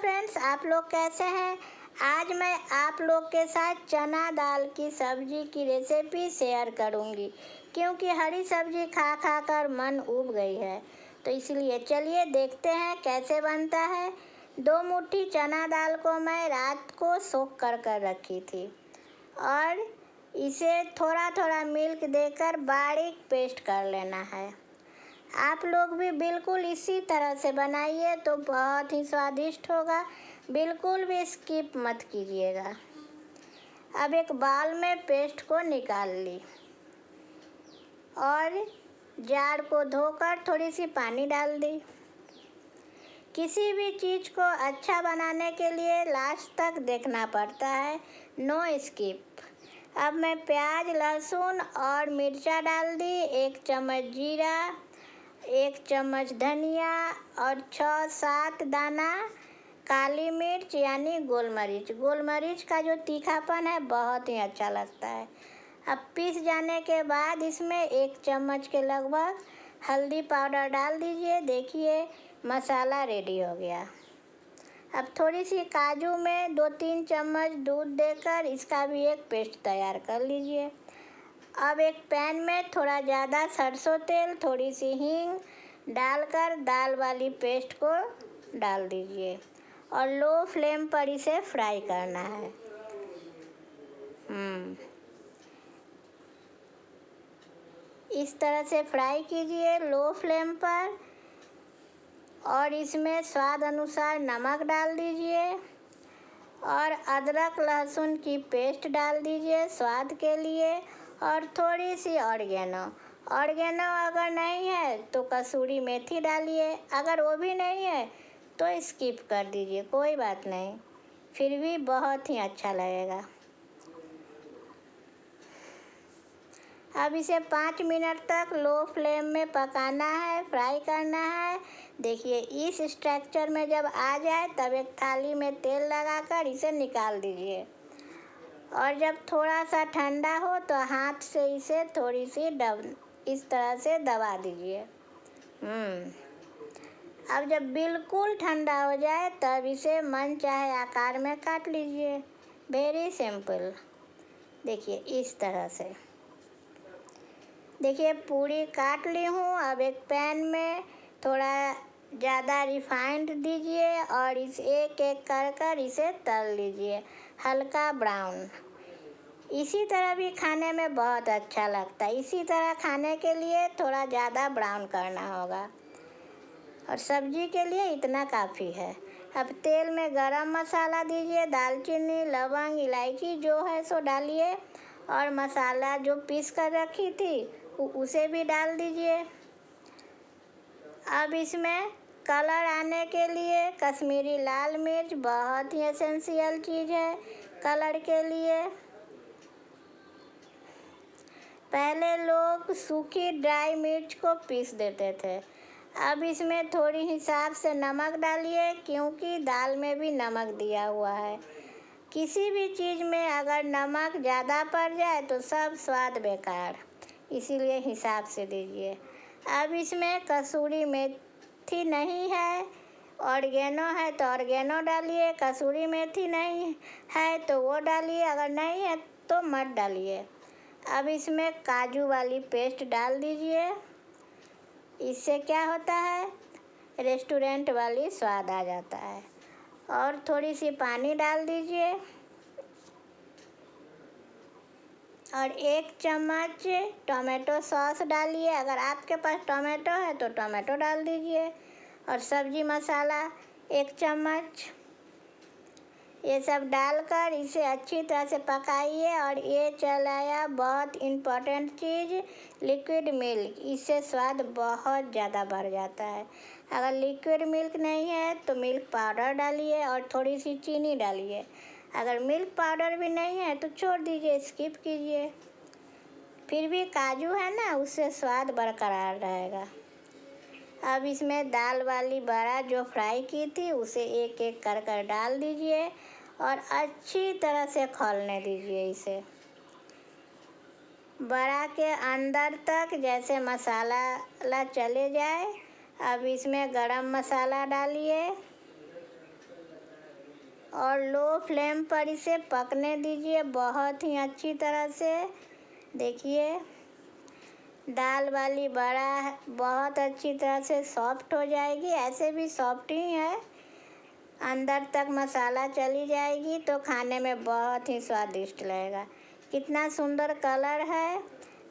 Friends, आप लोग कैसे हैं। आज मैं आप लोग के साथ चना दाल की सब्जी की रेसिपी शेयर करूंगी, क्योंकि हरी सब्जी खा खा कर मन ऊब गई है। तो इसलिए चलिए देखते हैं कैसे बनता है। 2 मुट्ठी चना दाल को मैं रात को सोख कर रखी थी और इसे थोड़ा थोड़ा मिल्क देकर बारीक पेस्ट कर लेना है। आप लोग भी बिल्कुल इसी तरह से बनाइए तो बहुत ही स्वादिष्ट होगा। बिल्कुल भी स्किप मत कीजिएगा। अब एक बाउल में पेस्ट को निकाल ली और जार को धोकर थोड़ी सी पानी डाल दी। किसी भी चीज़ को अच्छा बनाने के लिए लास्ट तक देखना पड़ता है, नो स्किप। अब मैं प्याज, लहसुन और मिर्चा डाल दी, 1 चम्मच जीरा, 1 चम्मच धनिया और 6-7 दाना काली मिर्च यानी गोल मरीच। गोल मरीच का जो तीखापन है बहुत ही अच्छा लगता है। अब पीस जाने के बाद इसमें 1 चम्मच के लगभग हल्दी पाउडर डाल दीजिए। देखिए मसाला रेडी हो गया। अब थोड़ी सी काजू में 2-3 चम्मच दूध देकर इसका भी एक पेस्ट तैयार कर लीजिए। अब एक पैन में थोड़ा ज़्यादा सरसों तेल, थोड़ी सी हींग डालकर दाल वाली पेस्ट को डाल दीजिए और लो फ्लेम पर इसे फ्राई करना है। इस तरह से फ्राई कीजिए लो फ्लेम पर और इसमें स्वाद अनुसार नमक डाल दीजिए और अदरक लहसुन की पेस्ट डाल दीजिए स्वाद के लिए और थोड़ी सी ऑरिगेनो अगर नहीं है तो कसूरी मेथी डालिए। अगर वो भी नहीं है तो स्किप कर दीजिए, कोई बात नहीं, फिर भी बहुत ही अच्छा लगेगा। अब इसे 5 मिनट तक लो फ्लेम में पकाना है, फ्राई करना है। देखिए इस स्ट्रक्चर में जब आ जाए तब एक थाली में तेल लगाकर इसे निकाल दीजिए और जब थोड़ा सा ठंडा हो तो हाथ से इसे थोड़ी सी इस तरह से दबा दीजिए। अब जब बिल्कुल ठंडा हो जाए तब इसे मन चाहे आकार में काट लीजिए। Very simple. देखिए इस तरह से। देखिए पूरी काट ली हूँ। अब एक पैन में थोड़ा ज़्यादा रिफाइंड दीजिए और इस एक एक कर इसे तल लीजिए हल्का ब्राउन। इसी तरह भी खाने में बहुत अच्छा लगता है। इसी तरह खाने के लिए थोड़ा ज़्यादा ब्राउन करना होगा और सब्जी के लिए इतना काफ़ी है। अब तेल में गरम मसाला दीजिए, दालचीनी, लौंग, इलायची जो है सो डालिए और मसाला जो पीस कर रखी थी उसे भी डाल दीजिए। अब इसमें कलर आने के लिए कश्मीरी लाल मिर्च बहुत ही एसेंशियल चीज़ है कलर के लिए। पहले लोग सूखी ड्राई मिर्च को पीस देते थे। अब इसमें थोड़ी हिसाब से नमक डालिए, क्योंकि दाल में भी नमक दिया हुआ है। किसी भी चीज़ में अगर नमक ज़्यादा पड़ जाए तो सब स्वाद बेकार, इसीलिए हिसाब से दीजिए। अब इसमें कसूरी मेथी नहीं है, ऑरिगेनो है तो ऑरिगेनो डालिए। कसूरी मेथी नहीं है तो वो डालिए, अगर नहीं है तो मत डालिए। अब इसमें काजू वाली पेस्ट डाल दीजिए। इससे क्या होता है, रेस्टोरेंट वाली स्वाद आ जाता है। और थोड़ी सी पानी डाल दीजिए और 1 चम्मच टोमेटो सॉस डालिए। अगर आपके पास टोमेटो है तो टोमेटो डाल दीजिए और सब्जी मसाला 1 चम्मच। ये सब डालकर इसे अच्छी तरह से पकाइए। और ये चलाया बहुत इम्पोर्टेंट चीज़, लिक्विड मिल्क, इससे स्वाद बहुत ज़्यादा बढ़ जाता है। अगर लिक्विड मिल्क नहीं है तो मिल्क पाउडर डालिए और थोड़ी सी चीनी डालिए। अगर मिल्क पाउडर भी नहीं है तो छोड़ दीजिए, स्किप कीजिए। फिर भी काजू है ना, उससे स्वाद बरकरार रहेगा। अब इसमें दाल वाली बड़ा जो फ्राई की थी उसे एक एक कर डाल दीजिए और अच्छी तरह से खौलने दीजिए इसे बड़ा के अंदर तक, जैसे मसाला चले जाए। अब इसमें गरम मसाला डालिए और लो फ्लेम पर इसे पकने दीजिए बहुत ही अच्छी तरह से। देखिए दाल वाली बड़ा बहुत अच्छी तरह से सॉफ्ट हो जाएगी, ऐसे भी सॉफ्ट ही है, अंदर तक मसाला चली जाएगी तो खाने में बहुत ही स्वादिष्ट लगेगा। कितना सुंदर कलर है।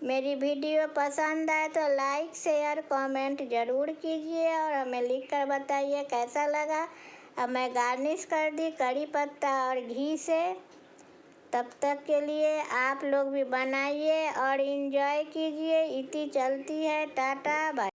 मेरी वीडियो पसंद आए तो लाइक शेयर कमेंट ज़रूर कीजिए और हमें लिख कर बताइए कैसा लगा। अब मैं गार्निश कर दी कड़ी पत्ता और घी से। तब तक के लिए आप लोग भी बनाइए और इंजॉय कीजिए। इति चलती है, टाटा बाय।